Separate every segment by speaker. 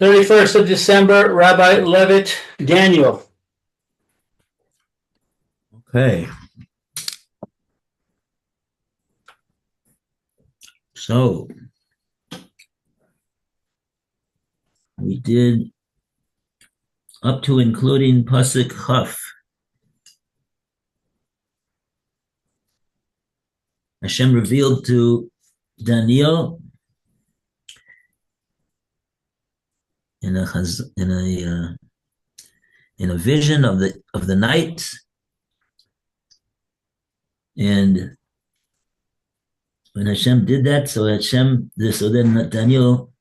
Speaker 1: 31st of December, Rabbi Levitt, Daniel.
Speaker 2: Okay. So we did up to including Pasuk Chaf. Hashem revealed to Daniel in a vision of the night, and when Hashem did that, so then Daniel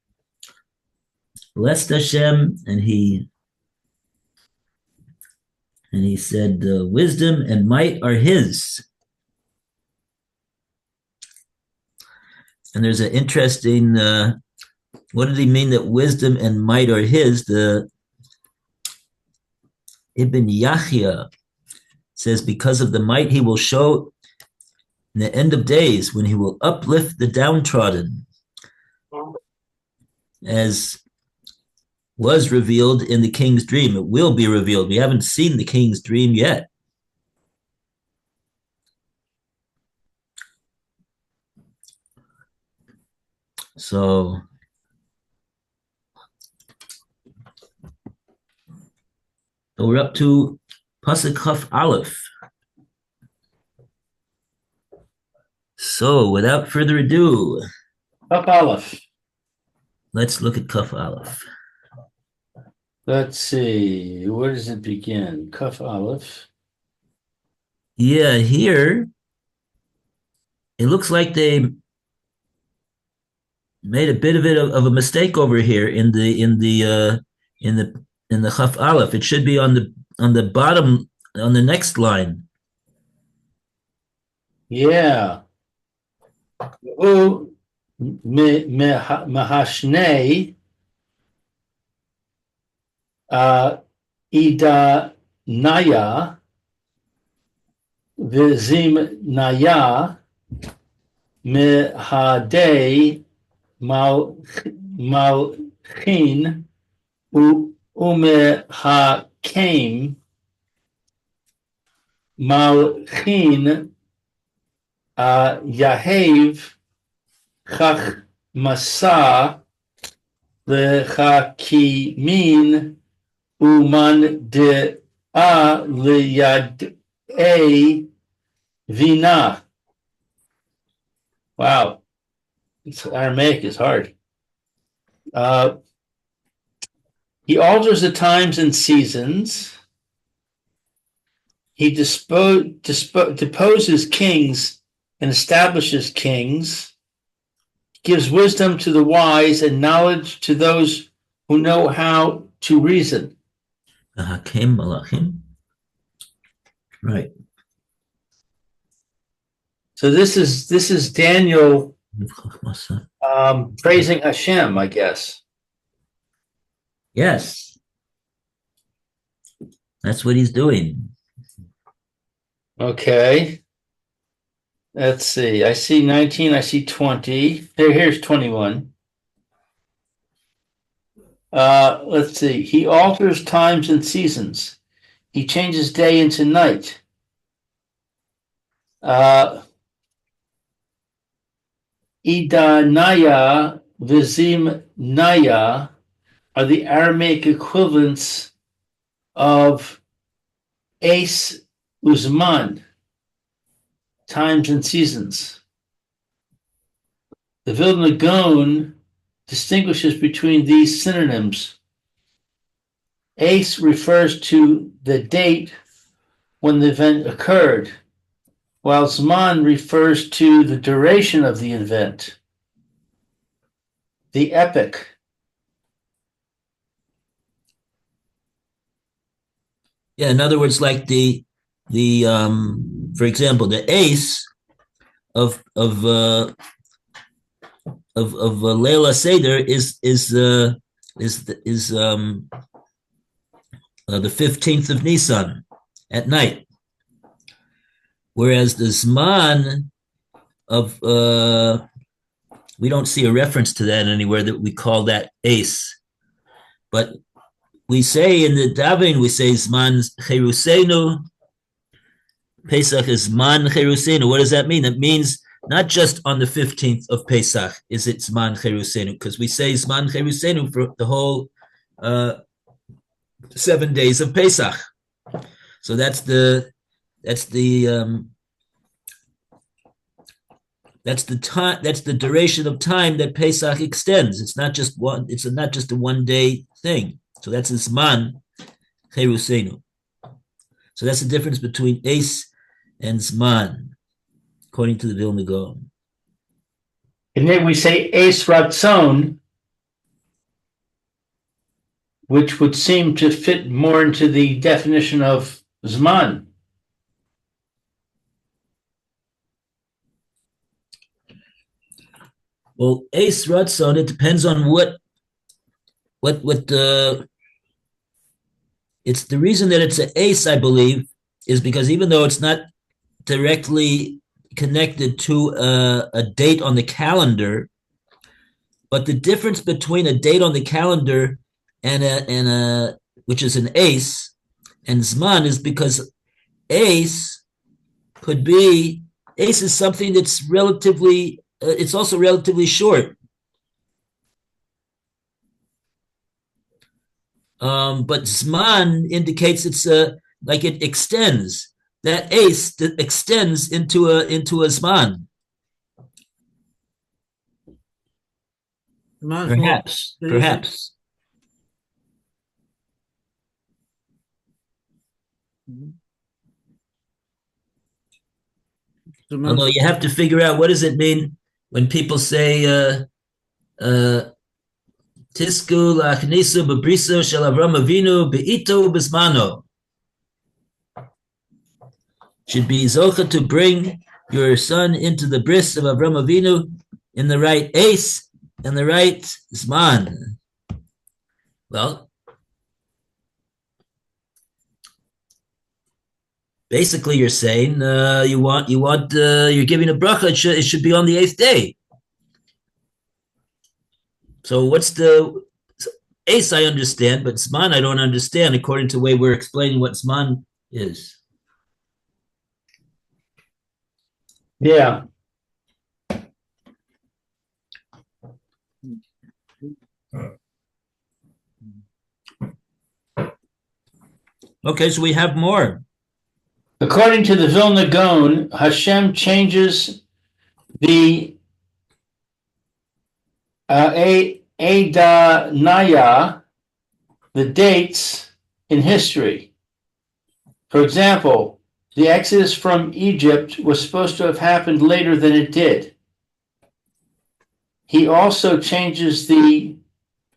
Speaker 2: blessed Hashem, and he said, "Wisdom and might are His." And there's an interesting. What did he mean that wisdom and might are His? The Ibn Yahya says, because of the might He will show in the end of days, when He will uplift the downtrodden, as was revealed in the king's dream. It will be revealed. We haven't seen the king's dream yet. So we're up to Pasuk Chaf Aleph. So without further ado,
Speaker 1: Kaf Aleph.
Speaker 2: Let's look at Kaf Aleph.
Speaker 1: Let's see. Where does it begin? Kaf Aleph.
Speaker 2: Yeah, here it looks like they made a bit of a mistake over here in the Chaf Aleph. It should be on the bottom on the next line.
Speaker 1: Yeah. Mahashne Ida Naya Vizim Naya Mehade Malchin Umehakim Malchin Yahav Chach Masa Lechakimin Uman de A Liyad A Vina. Wow. Aramaic is hard. He alters the times and seasons. He deposes kings and establishes kings. Gives wisdom to the wise and knowledge to those who know how to reason.
Speaker 2: Hakim Malachim. Right.
Speaker 1: So this is Daniel praising Hashem, I guess.
Speaker 2: Yes. That's what he's doing.
Speaker 1: Okay. Let's see. I see 19. I see 20. Here's 21. Let's see. He alters times and seasons. He changes day into night. Ida Naya, Vizim Naya are the Aramaic equivalents of Ace Uzman, times and seasons. The Vilna Gaon distinguishes between these synonyms. Ace refers to the date when the event occurred, while Zman refers to the duration of the event, the epoch.
Speaker 2: Yeah, in other words, like for example, the ace of Leila Seder is the 15th of Nisan at night, whereas the Zman of we don't see a reference to that anywhere that we call that ace. But we say in the davening, we say Zman Cherusenu. Pesach is Zman Cherusenu. What does that mean? It means not just on the 15th of Pesach is it Zman Cherusenu, because we say Zman Cherusenu for the whole 7 days of Pesach. So that's the time. That's the duration of time that Pesach extends. It's not just one. It's not just a 1 day thing. So that's a Zman Cherusenu. So that's the difference between Ace and Zman, according to the Vilna Gaon.
Speaker 1: And then we say Eis Ratzon, which would seem to fit more into the definition of Zman.
Speaker 2: Well, Ace Ratzon, it depends on what it's the reason that it's an ace, I believe, is because even though it's not directly connected to a date on the calendar, but the difference between a date on the calendar and a which is an ace and Zman is because ace could be ace is something that's relatively it's also relatively short. But Zman indicates it's like it extends. That ace that extends into a Zman. Perhaps. Although you have to figure out what does it mean when people say Tisku lachnisu bebriso shel Avram Avinu beito bismano. Should be zocha to bring your son into the bris of Avram Avinu in the right ace and the right zman. Well, basically, you're saying you're giving a bracha. It should be on the 8th day. So what's the ace? I understand, but zman I don't understand. According to the way we're explaining what zman is.
Speaker 1: Yeah.
Speaker 2: Okay, so we have more.
Speaker 1: According to the Vilna Gaon, Hashem changes the Naya, the dates in history. For example, the exodus from Egypt was supposed to have happened later than it did. He also changes the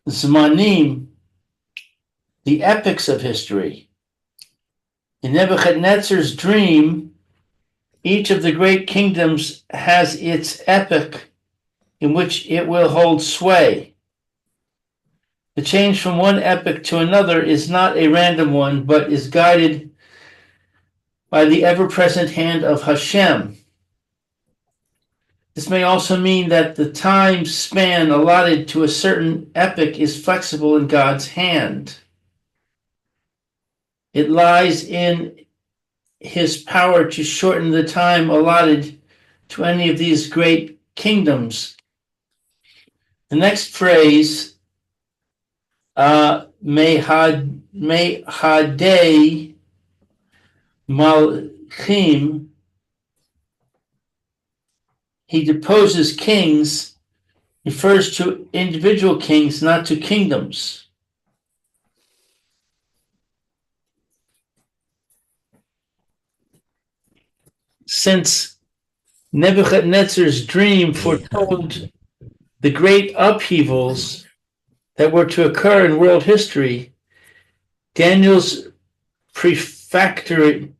Speaker 1: Zmanim, the epics of history. In Nebuchadnezzar's dream, each of the great kingdoms has its epoch in which it will hold sway. The change from one epoch to another is not a random one, but is guided by the ever-present hand of Hashem. This may also mean that the time span allotted to a certain epoch is flexible in God's hand. It lies in his power to shorten the time allotted to any of these great kingdoms. The next phrase, Mehadei Malchim, he deposes kings, refers to individual kings, not to kingdoms. Since Nebuchadnezzar's dream foretold the great upheavals that were to occur in world history, Daniel's prefatory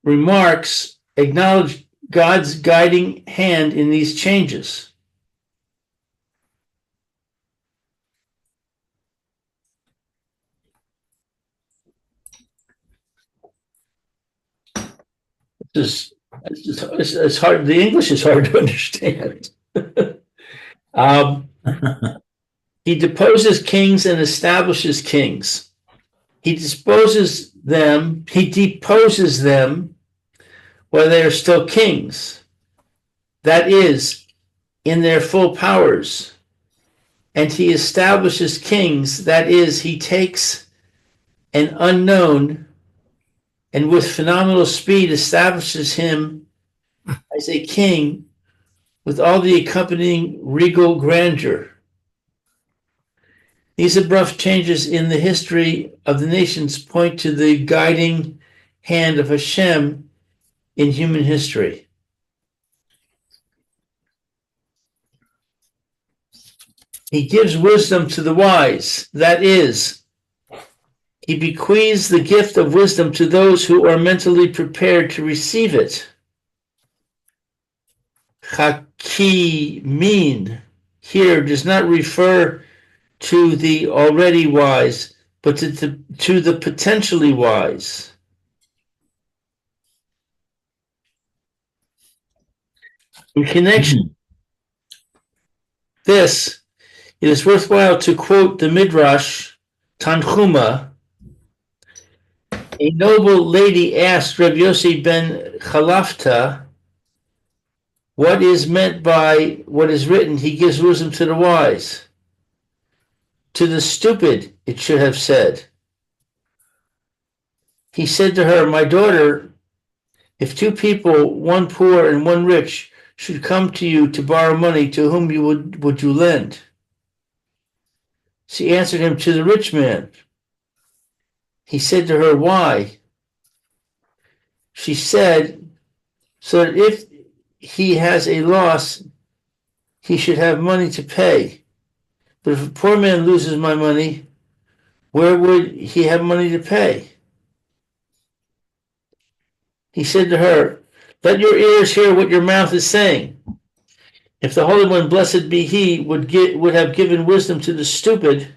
Speaker 1: remarks acknowledge God's guiding hand in these changes. It's hard. The English is hard to understand. Um, he deposes kings and establishes kings. He deposes them while they are still kings. That is, in their full powers. And he establishes kings. That is, he takes an unknown and with phenomenal speed establishes him as a king with all the accompanying regal grandeur. These abrupt changes in the history of the nations point to the guiding hand of Hashem in human history. He gives wisdom to the wise. That is, he bequeaths the gift of wisdom to those who are mentally prepared to receive it. Hakimin here does not refer to the already wise, but to the potentially wise. In connection with this, it is worthwhile to quote the Midrash Tanchuma. A noble lady asked Reb Yossi ben Chalafta what is meant by what is written, he gives wisdom to the wise. To the stupid, it should have said. He said to her, my daughter, if two people, one poor and one rich, should come to you to borrow money, to whom would you lend? She answered him, to the rich man. He said to her, why? She said, so that if he has a loss, he should have money to pay. But if a poor man loses my money, where would he have money to pay? He said to her, let your ears hear what your mouth is saying. If the Holy One, blessed be he, would have given wisdom to the stupid,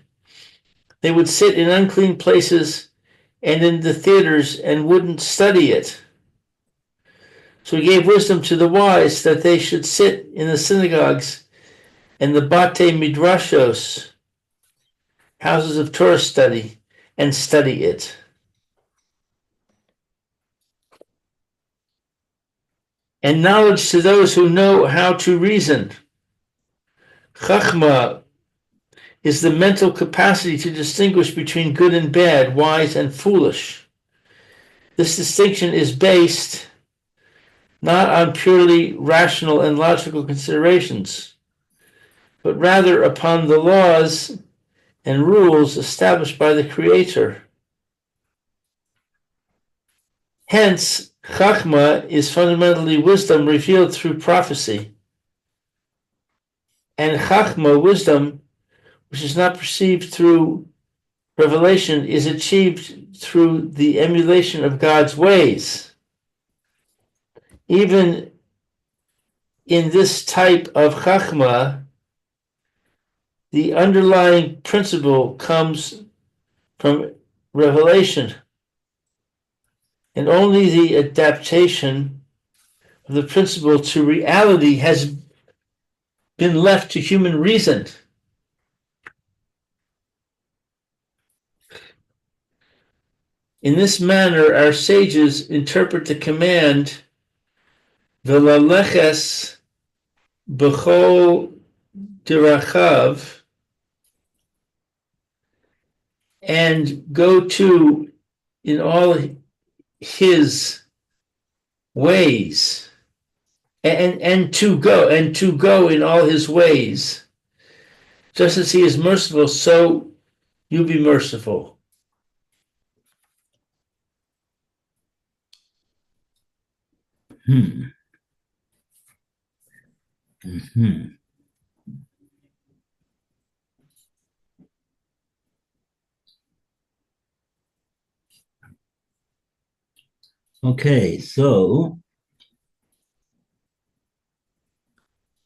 Speaker 1: they would sit in unclean places and in the theaters and wouldn't study it. So he gave wisdom to the wise that they should sit in the synagogues and the Bate Midrashos, houses of Torah study, and study it. And knowledge to those who know how to reason. Chachma is the mental capacity to distinguish between good and bad, wise and foolish. This distinction is based not on purely rational and logical considerations, but rather upon the laws and rules established by the Creator. Hence, Chachma is fundamentally wisdom revealed through prophecy. And Chachma, wisdom, which is not perceived through revelation, is achieved through the emulation of God's ways. Even in this type of Chachma, the underlying principle comes from revelation, and only the adaptation of the principle to reality has been left to human reason. In this manner, our sages interpret the command, V'laleches b'chol dirachav, and go to in all his ways, and to go in all his ways. Just as he is merciful, so you be merciful.
Speaker 2: Okay, so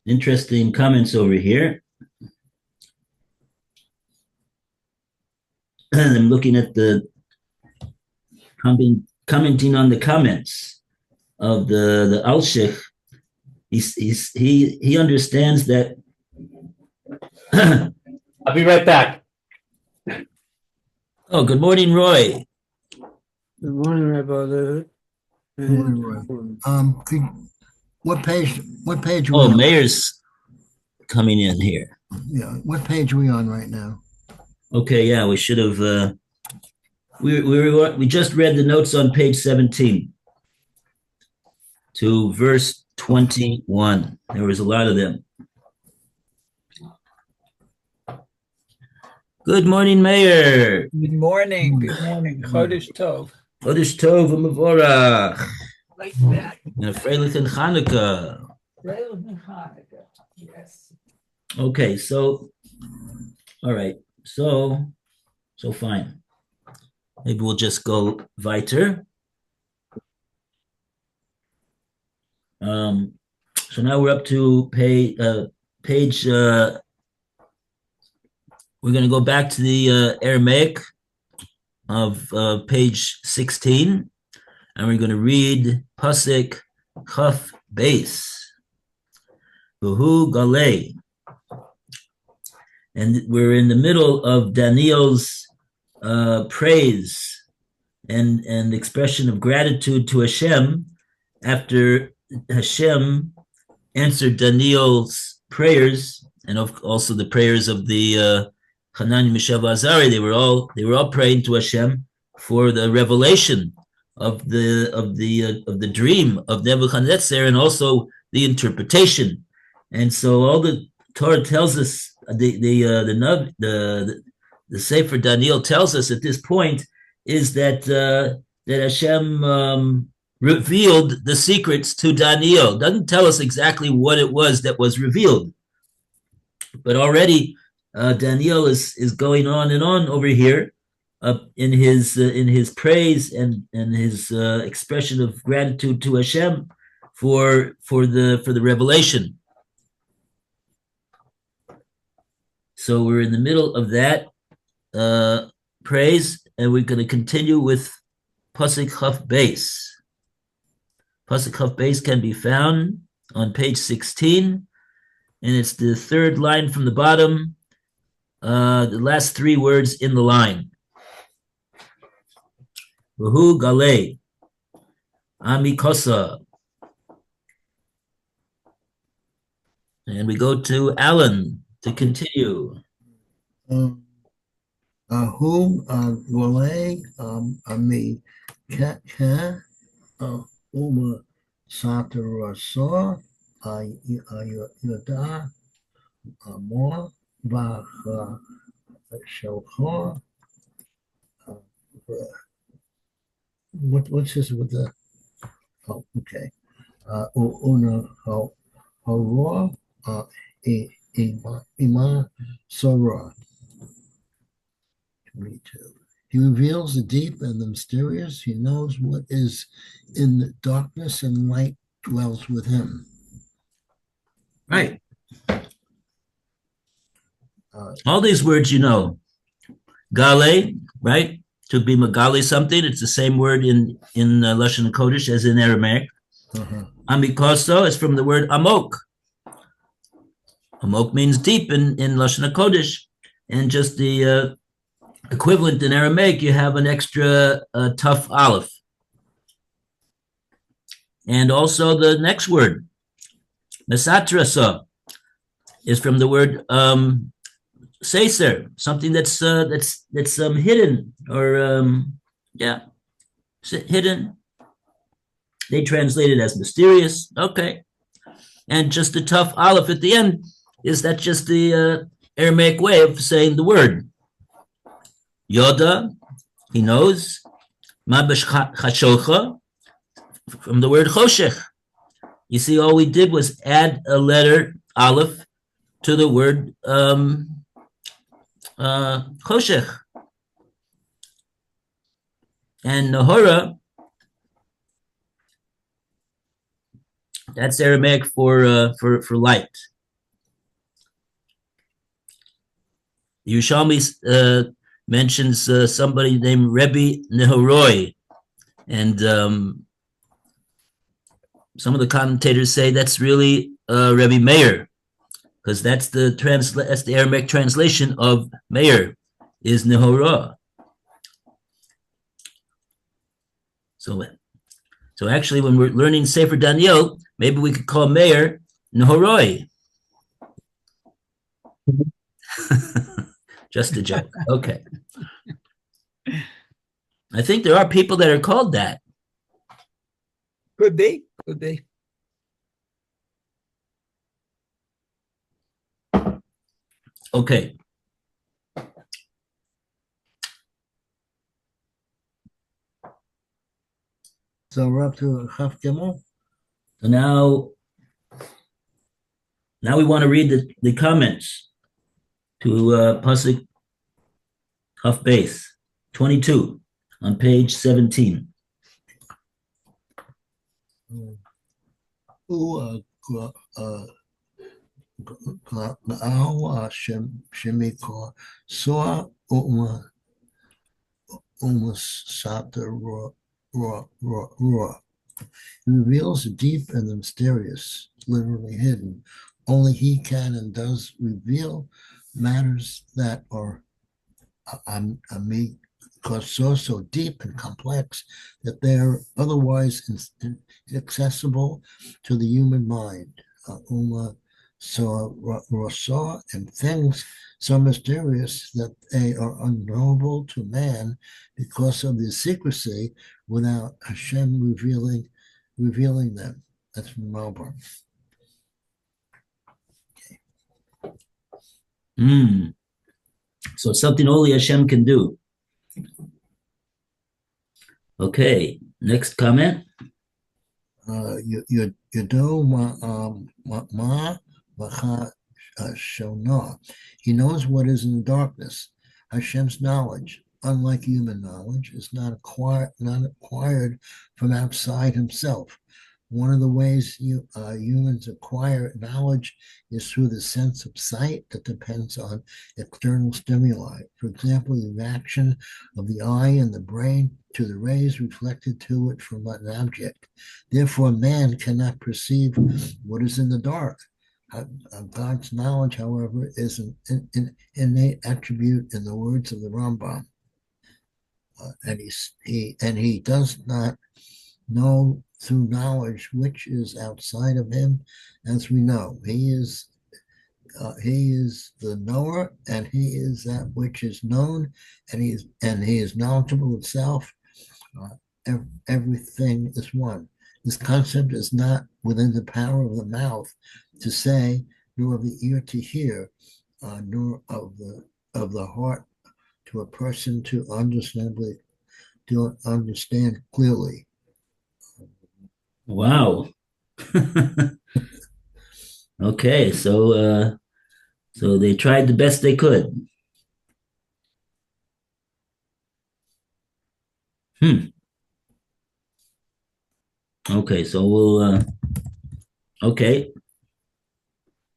Speaker 2: interesting comments over here. I'm looking at the commenting on the comments of the Alshich. He understands that
Speaker 1: I'll be right back.
Speaker 2: Oh, good morning, Roy.
Speaker 3: Good morning, Rabbi Levitt.
Speaker 4: Good morning, Roy. What page are we
Speaker 2: Oh,
Speaker 4: on?
Speaker 2: Mayor's coming in here.
Speaker 4: Yeah, what page are we on right now?
Speaker 2: Okay, yeah, we should have. We just read the notes on page 17 to verse 21. There was a lot of them. Good morning, Mayor.
Speaker 3: Good morning. Good morning. Chodesh Tov.
Speaker 2: Chodesh Tov u'Mevorach.
Speaker 3: Like that.
Speaker 2: And a Freilich and Chanukah.
Speaker 3: Yes.
Speaker 2: Okay, so, all right, so fine. Maybe we'll just go weiter. So now we're up to page. We're going to go back to the Aramaic of page 16, and we're going to read Pasuk Chaf Beis. V'hu Galei. And we're in the middle of Daniel's praise and expression of gratitude to Hashem after Hashem answered Daniel's prayers and also the prayers of the Hanani, Mishael, Azari. They were all praying to Hashem for the revelation of the dream of Nebuchadnezzar and also the interpretation. And so all the Torah tells us, the Sefer Daniel tells us at this point is that Hashem revealed the secrets to Daniel. Doesn't tell us exactly what it was that was revealed, but already Daniel is going on and on over here in his praise and his expression of gratitude to Hashem for the revelation. So we're in the middle of that praise, and we're going to continue with Pasuk Chaf Beis. Pasuk Chaf Beis can be found on page 16, and it's the third line from the bottom, the last three words in the line. V'hu Galei, Amikosa. And we go to Alan to continue.
Speaker 4: Who Golay Ami Ka Uma Satarasa Yada Amor Ba Shokha. What's this with the? Oh, okay. Una Hora Ima Sora. 22. He reveals the deep and the mysterious. He knows what is in the darkness, and light dwells with him.
Speaker 2: Right. All these words you know. Gale, right? To be magali something. It's the same word in Lashon Kodesh as in Aramaic. Amikoso is from the word amok. Amok means deep in Lashon Kodesh, and just the equivalent in Aramaic, you have an extra tough aleph. And also the next word, mesatrasa, is from the word seser, something that's hidden or hidden. They translate it as mysterious. Okay, and just the tough aleph at the end is that just the Aramaic way of saying the word. Yoda, he knows. Mabash chashocha, from the word choshech. You see, all we did was add a letter, aleph, to the word choshech. And nahora, that's Aramaic for light. Yerushalmi mentions somebody named Rebbe Nehoroi, and some of the commentators say that's really Rebbe Meir, because that's the Aramaic translation of Meir is Nehora. So actually, when we're learning Sefer Daniel, maybe we could call Meir Nehoroi. Just a joke. Okay. I think there are people that are called that.
Speaker 3: Could be, could be.
Speaker 2: Okay.
Speaker 4: So we're up to Chaf Gimel.
Speaker 2: So now we want to read the comments to Pasuk Chaf Beis 22 on page 17.
Speaker 4: Shemiko Soa Sata Roa. He reveals the deep and the mysterious, literally hidden. Only he can and does reveal matters that are so deep and complex that they're otherwise inaccessible to the human mind. Saw and things so mysterious that they are unknowable to man because of the secrecy without Hashem revealing them. That's from Melbourne.
Speaker 2: So it's something only Hashem can do. Okay, next comment.
Speaker 4: He knows what is in the darkness. Hashem's knowledge, unlike human knowledge, is not acquired from outside himself. One of the ways humans acquire knowledge is through the sense of sight that depends on external stimuli. For example, the reaction of the eye and the brain to the rays reflected to it from an object. Therefore, man cannot perceive what is in the dark. God's knowledge, however, is an innate attribute in the words of the Rambam. And he does not know through knowledge which is outside of him, as we know. He is the knower, and he is that which is known, and he is knowledgeable itself. Everything is one. This concept is not within the power of the mouth to say, nor of the ear to hear, nor of the heart to a person to understand clearly.
Speaker 2: Wow. Okay, so they tried the best they could. Okay, so we'll okay.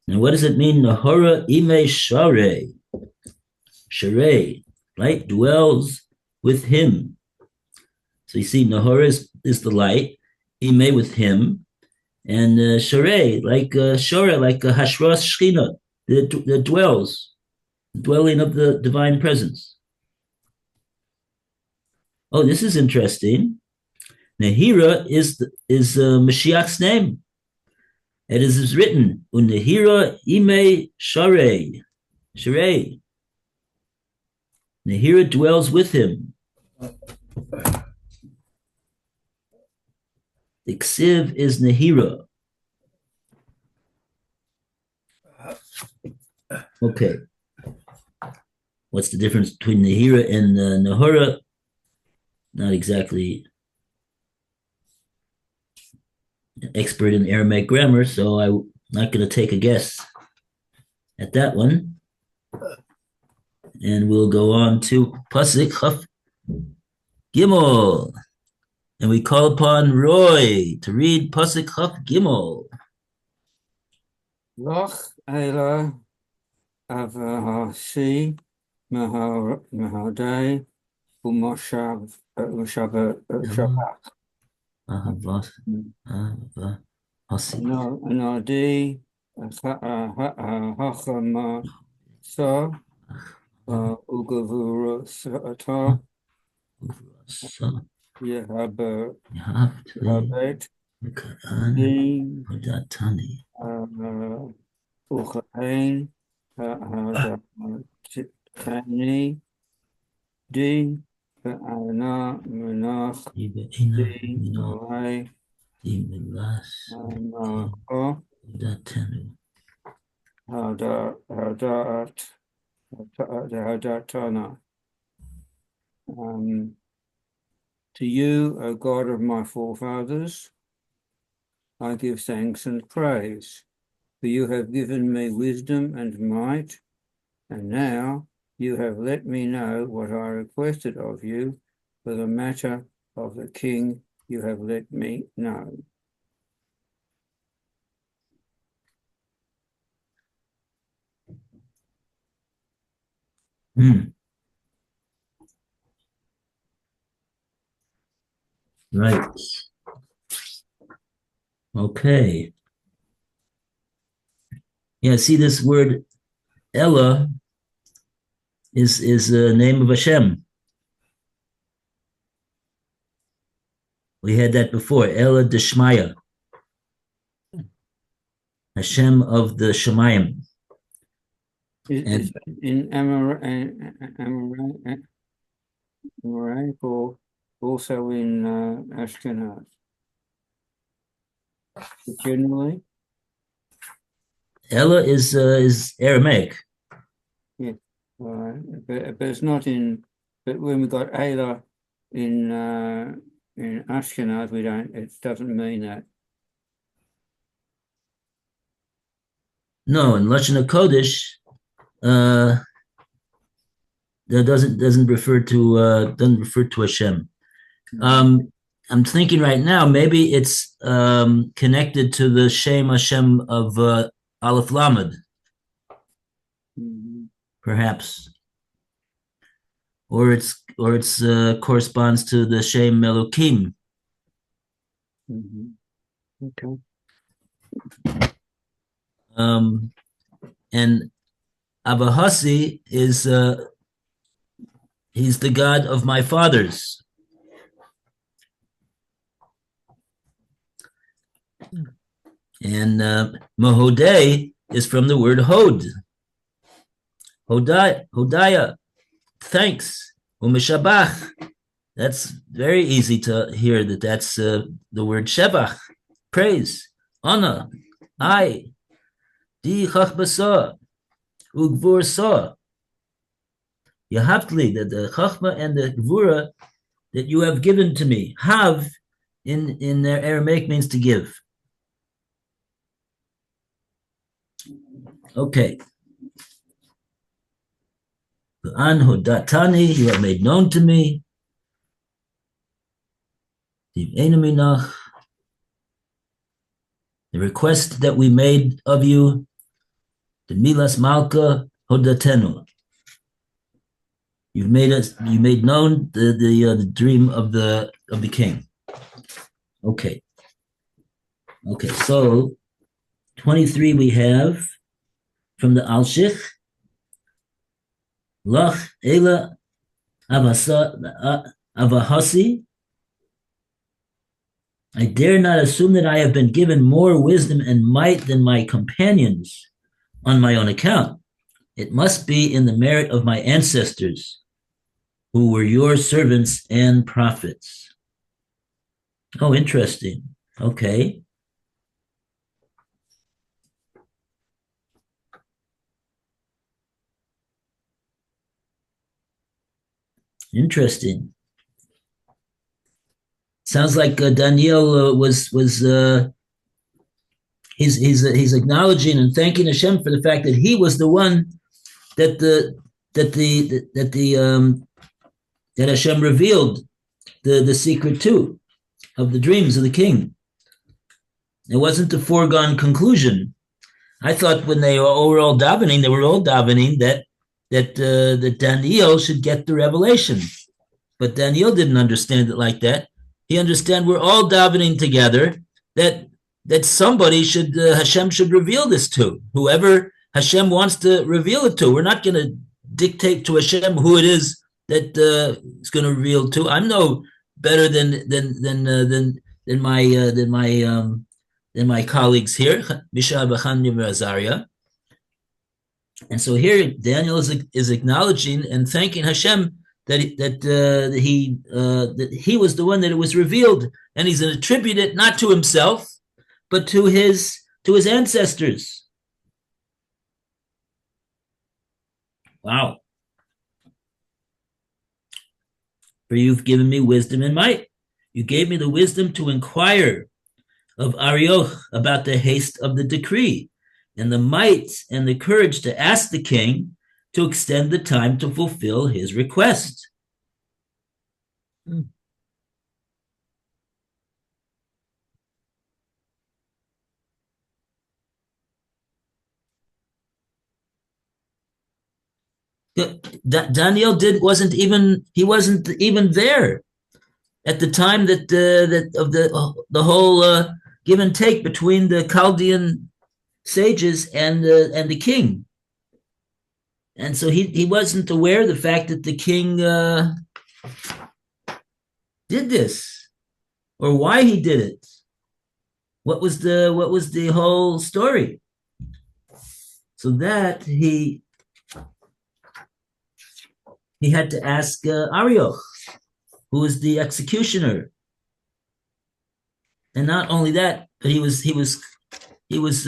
Speaker 2: And what does it mean? Nahora ime share. Share, light dwells with him. So you see, Nahora is the light, ime with him, and share, like shore, like hashras shchina, that dwells, dwelling of the divine presence. Oh, this is interesting. Nehira is Mashiach's name. It is written, Unehira ime share. Share. Nehira dwells with him. The ksiv is Nehira. Okay. What's the difference between Nehira and Nahora? Not exactly an expert in Aramaic grammar, so I'm not going to take a guess at that one. And we'll go on to Pasuk Chaf Gimel. And we call upon Roy to read Pasuk Chaf Gimel.
Speaker 5: Loch Ela Avahasi Mahaday Umoshav Shabbat.
Speaker 2: Ahavas. Hasi.
Speaker 5: Nadi Hachama Sa Ugavura Sata
Speaker 2: So,
Speaker 5: Yehaber
Speaker 2: Yahavtli,
Speaker 5: Yehabet
Speaker 2: Karan,
Speaker 5: Din
Speaker 2: Hodatani.
Speaker 5: Uchain Kani Din Ana Menach
Speaker 2: Ibeina,
Speaker 5: Din
Speaker 2: Minot,
Speaker 5: Malay
Speaker 2: Imilas,
Speaker 5: Malako
Speaker 2: Hodatanu.
Speaker 5: Hadatana. To you, O God of my forefathers, I give thanks and praise, for you have given me wisdom and might, and now you have let me know what I requested of you for the matter of the king you have let me know.
Speaker 2: Right. Okay. Yeah, see this word Ella is the name of Hashem. We had that before. Ella Deshmaya. Hashem of the Shemayim.
Speaker 5: Is in Aramaic or also in Ashkenaz? Generally,
Speaker 2: Ella is Aramaic.
Speaker 5: yeah. But it's not in. But when we got Ayla in Ashkenaz, we don't. It doesn't mean that.
Speaker 2: No, in Lashon HaKodesh, that doesn't refer to Hashem. I'm thinking right now maybe it's connected to the Shem Hashem of Aleph Lamed,
Speaker 5: Mhm.
Speaker 2: perhaps, or it's corresponds to the Shem Elokim.
Speaker 5: Mhm. Okay.
Speaker 2: And Abahasi is he's the God of my fathers. And Mahodeh is from the word Hod. Hodaya, thanks. Umeshabach. That's very easy to hear that's the word Shebach, praise, honor. I, di chachbasa, ugvur sa. Yahavtli, that the chachma and the gvura that you have given to me. Have in their Aramaic means to give. Okay. An datani, you have made known to me. The request that we made of you, the milas malka hodatenu. You made known the dream of the king. Okay. Okay, so 23 we have from the Alshich. Lach Ela Avahasi. I dare not assume that I have been given more wisdom and might than my companions on my own account. It must be in the merit of my ancestors, who were your servants and prophets. Oh, interesting. Okay. Interesting. Sounds like Daniel he's acknowledging and thanking Hashem for the fact that he was the one that Hashem revealed the secret to of the dreams of the king. It wasn't a foregone conclusion. I thought when they were all davening that Daniel should get the revelation. But Daniel didn't understand it like that. He understand we're all davening together, that that somebody should Hashem should reveal this to, whoever Hashem wants to reveal it to. We're not going to dictate to Hashem who it is that is going to reveal to. I'm no better than my colleagues here, Misha B'Chanim Azaria. And so here Daniel is acknowledging and thanking Hashem that he was the one that it was revealed, and he's going to attribute it not to himself, but to his ancestors. Wow. For you've given me wisdom and might. You gave me the wisdom to inquire of Arioch about the haste of the decree, and the might and the courage to ask the king to extend the time to fulfill his request. Daniel wasn't even there at the time that of the whole give and take between the Chaldean sages and the king, and so he wasn't aware of the fact that the king did this, or why he did it. What was the whole story? So that he had to ask Arioch, who was the executioner. And not only that, but he was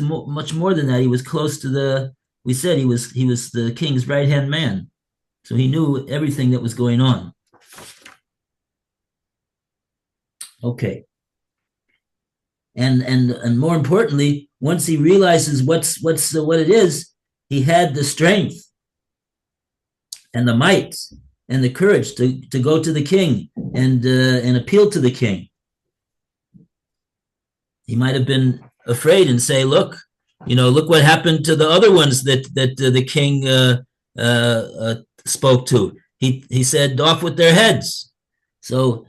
Speaker 2: much more than that. He was close to we said he was the king's right-hand man. So he knew everything that was going on. Okay. And more importantly, once he realizes what it is, he had the strength and the might and the courage to go to the king and appeal to the king. He might have been afraid and say, look what happened to the other ones that the king spoke to. He said, off with their heads. So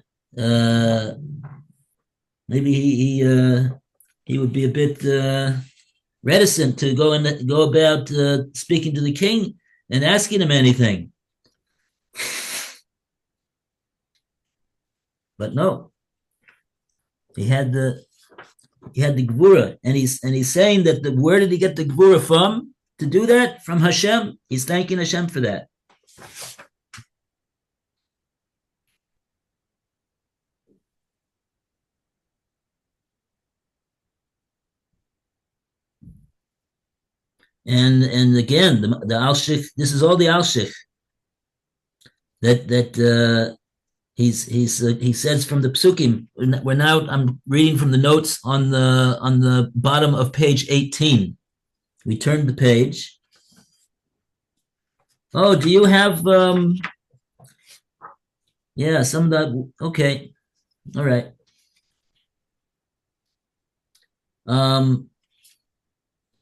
Speaker 2: maybe he would be a bit reticent to go about speaking to the king and asking him anything. But no, he had the gvura, and he's saying that where did he get the gvura from to do that? From Hashem. He's thanking Hashem for that. And again, the Alshich. This is all the Alshich that he says from the Psukim. I'm reading from the notes on the bottom of page 18. We turned the page. Oh, do you have yeah, some of that? Okay, all right.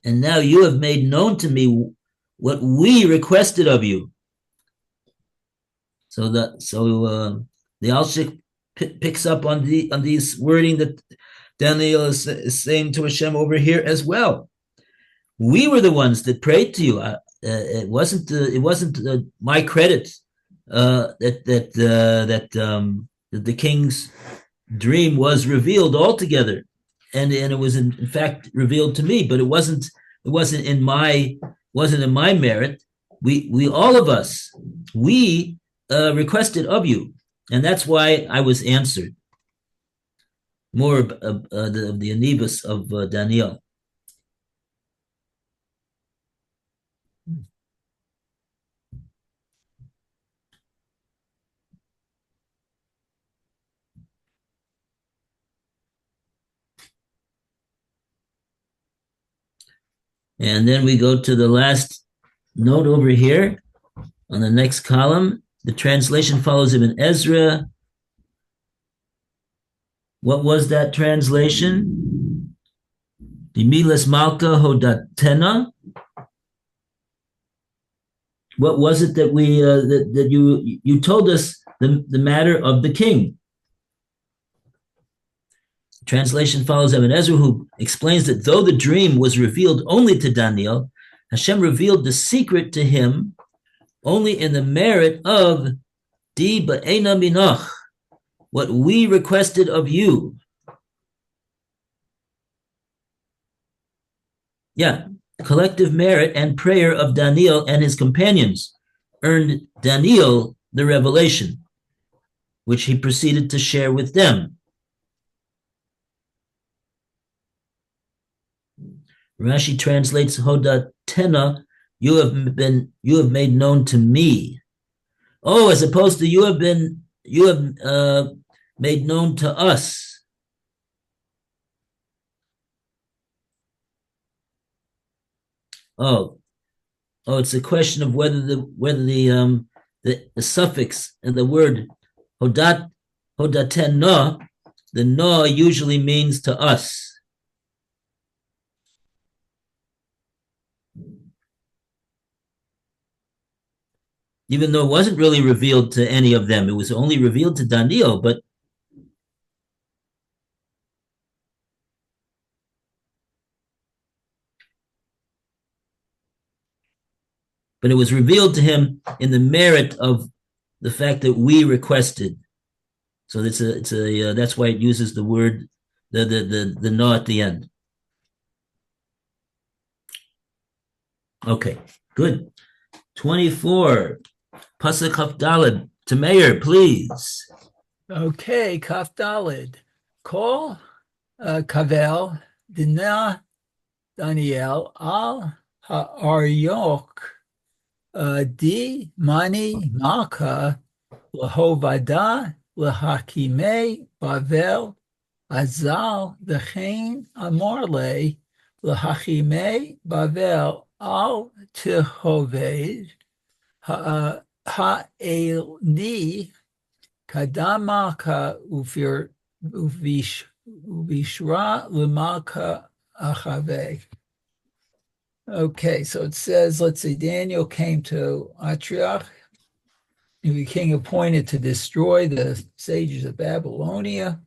Speaker 2: And now you have made known to me what we requested of you. So the Alshich picks up on these wording that Daniel is saying to Hashem over here as well. We were the ones that prayed to you. It wasn't my credit that the king's dream was revealed altogether, and it was in fact revealed to me. But it wasn't in my merit. We all of us requested of you, and that's why I was answered. More of the anibus of Daniel. And then we go to the last note over here on the next column. The translation follows Ibn Ezra. What was that translation? Dimilas Malka Hodatena. What was it that we that you told us the matter of the king? Translation follows Ibn Ezra, who explains that though the dream was revealed only to Daniel, Hashem revealed the secret to him only in the merit of Di Ba'ena Minach, what we requested of you. Yeah, collective merit and prayer of Daniel and his companions earned Daniel the revelation, which he proceeded to share with them. Rashi translates Hodatena, you have made known to me. Oh, as opposed to you have made known to us. Oh, it's a question of whether the suffix and the word hodatena, the no usually means to us. Even though it wasn't really revealed to any of them, it was only revealed to Daniel, but it was revealed to him in the merit of the fact that we requested. So that's why it uses the word the no at the end. Okay, good. 24. Pasuk Kaf Daled. To Mayor, please.
Speaker 3: Okay, Kaf Daled. Call Kavel Dina Daniel al Ha'aryok Di Mani Malka Lahovada Lahakime Bavel Azal Dechain Amorle Lahachime Bavel al Tehoved Ha'elni Kadamaka Uvishra Limaka Achave. Okay, so it says, let's see, Daniel came to Atriach, the king appointed to destroy the sages of Babylonia.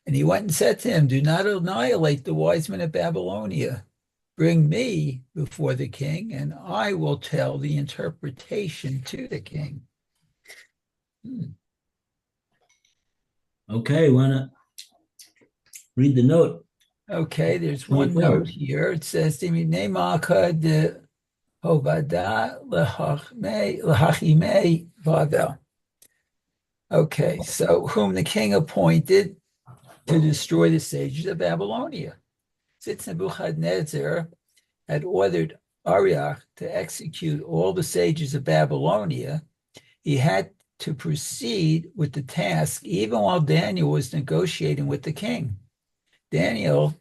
Speaker 3: And he went and said to him, do not annihilate the wise men of Babylonia. Bring me before the king, and I will tell the interpretation to the king.
Speaker 2: Okay, want to read the note?
Speaker 3: Okay, there's one note here. It says, Nemaka de Hovada Lahachime Vavel. Okay, so whom the king appointed to destroy the sages of Babylonia. Since Nebuchadnezzar had ordered Arioch to execute all the sages of Babylonia, he had to proceed with the task even while Daniel was negotiating with the king. Daniel,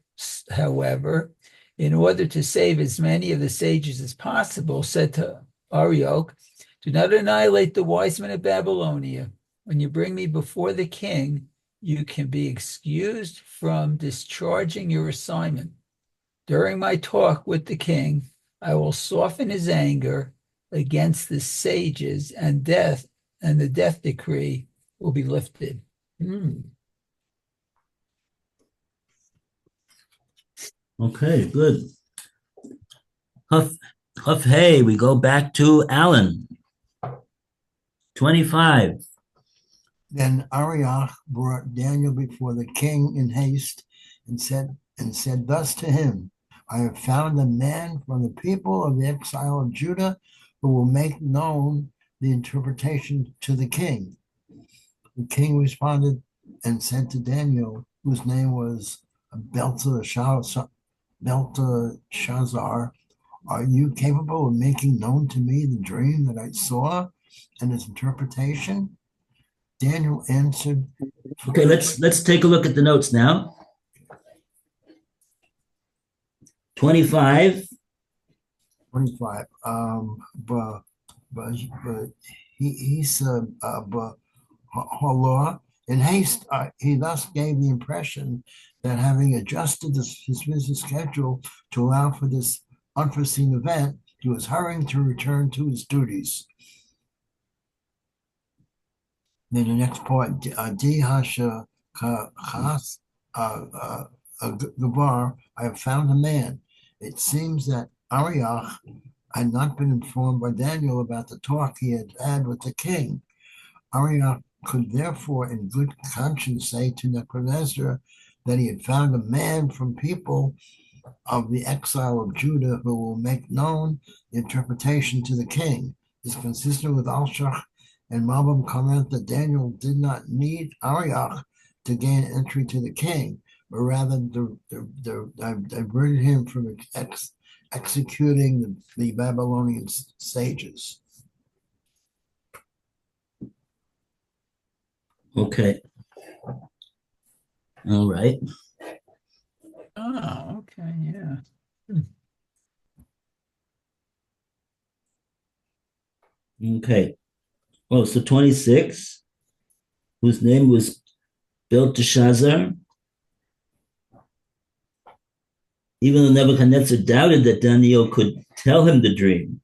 Speaker 3: however, in order to save as many of the sages as possible, said to Arioch, do not annihilate the wise men of Babylonia. When you bring me before the king, you can be excused from discharging your assignment. During my talk with the king, I will soften his anger against the sages, and the death decree will be lifted.
Speaker 2: Okay, good. Huff, hey, we go back to Alan. 25.
Speaker 4: Then Arioch brought Daniel before the king in haste and said thus to him, I have found a man from the people of the exile of Judah who will make known the interpretation to the king. The king responded and said to Daniel, whose name was Belteshazzar, are you capable of making known to me the dream that I saw and its interpretation? Daniel answered.
Speaker 2: Okay, let's take a look at the notes now. 25.
Speaker 4: But he said, in haste, he thus gave the impression that having adjusted his business schedule to allow for this unforeseen event, he was hurrying to return to his duties. Then the next part, Di Hasha Chas Gabar, I have found a man. It seems that Arioch had not been informed by Daniel about the talk he had had with the king. Arioch could therefore, in good conscience, say to Nebuchadnezzar that he had found a man from people of the exile of Judah who will make known the interpretation to the king. Is consistent with Alshach and Malbim comment that Daniel did not need Arioch to gain entry to the king, but rather diverted him from executing the Babylonian sages.
Speaker 2: Okay. All right.
Speaker 3: Oh, okay, yeah.
Speaker 2: Okay. Oh, so 26, whose name was Belteshazzar. Even though Nebuchadnezzar doubted that Daniel could tell him the dream,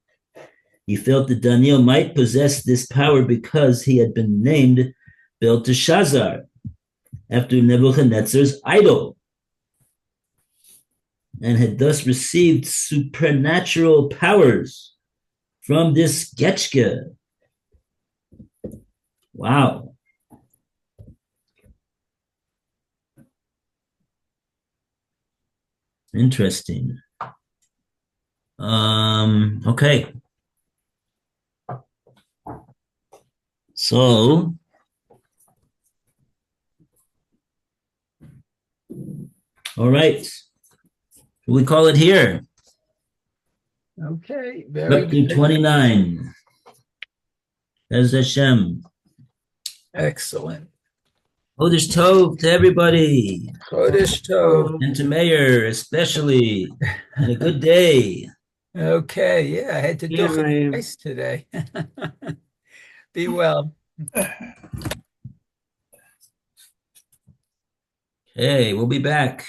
Speaker 2: he felt that Daniel might possess this power because he had been named Belteshazzar after Nebuchadnezzar's idol and had thus received supernatural powers from this Getchke. Wow. Interesting. Okay. So, all right. We call it here.
Speaker 3: Okay, very
Speaker 2: Up to
Speaker 3: good.
Speaker 2: 29. As Hashem.
Speaker 3: Excellent.
Speaker 2: Chodesh Tov to everybody.
Speaker 3: Chodesh Tov.
Speaker 2: And to Mayor, especially. And a good day.
Speaker 3: Okay, yeah, I had to
Speaker 5: Yeah,
Speaker 3: do it
Speaker 5: Mayim.
Speaker 3: twice today. Be well.
Speaker 2: Okay, we'll be back.